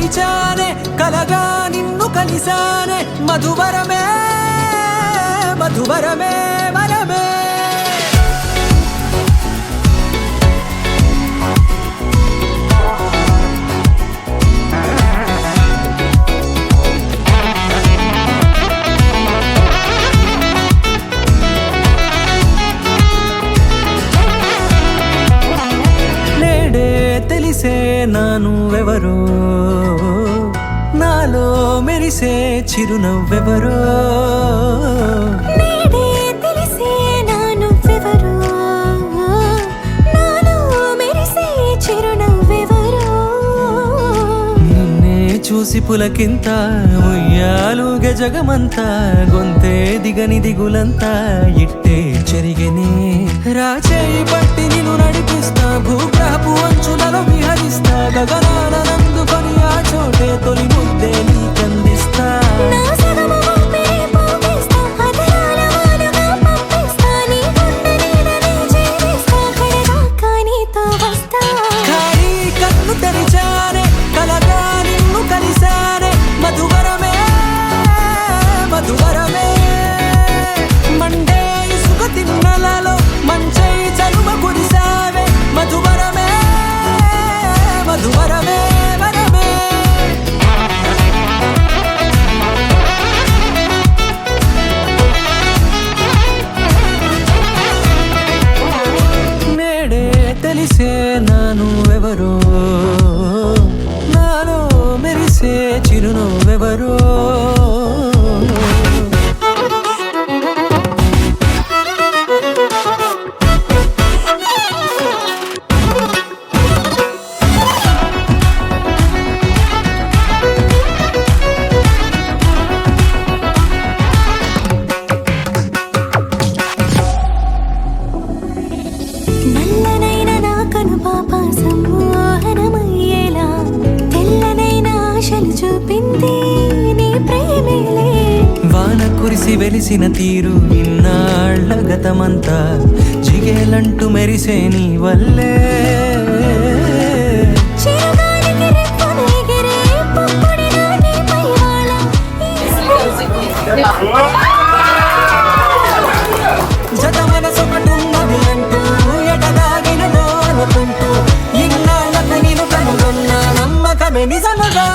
తెరిచానే కలగా నిన్ను కలిసానే మధువరమే మధువరమే వరమే తెలిసే నానువెవరో నాలో మెరిసే చిరునవ్వెవరో నేడే తెలిసే నానువెవరో నాలో మెరిసే చిరునవ్వెవరో నిన్నే చూసి పులకింత ఉయ్యాలుగే జగమంతా గొంతే దిగని దిగులంతా ఇట్టే చెరిగెనే రాచేయి పట్టి నిన్ను నడిపిస్తా భూగ్రహపు అంచులలో విహరిస్తా గగనాన నందుకొని ఆ చోటే తొలి ముద్దే నీకందిస్తా నా సగము ఊపిరి పోగిస్తా అదరాల వానగా పంపిస్తా నీ గుండె నీడనే చేరిస్తా కడదాకా నీతో వస్తా ఖాళీ కన్ను తెరిచానే కలగా నిన్ను కలిసానే మధువరమే మధువరమే మండే ఇసుక తిన్నలలో మంచై చలువ కురిసావే మధువరమే మధువరమే వరమే నేడే తెలిసే నానువెవరో నాలో మెరిసే చిరునవ్వెవరో నల్లనైన నా కనుపాప సమ్మోహనమయ్యేలా తెల్లనైన ఆశలు చూపింది నీ ప్రేమేలే వాన కురిసి వెలిసిన తీరు ఇన్నాళ్ల గతమంతా జిగేలంటూ మెరిసే నీ వల్లే చిరుగాలికి రెప్పలు ఎగిరే పుప్పొడిగా నీపై వాళ జత మనసొకటున్నది అంటూ ఎటదాగినదో అనుకుంటూ ఇన్నాళ్లకు నేను కనుగొన్న నమ్మకమే నిజముగా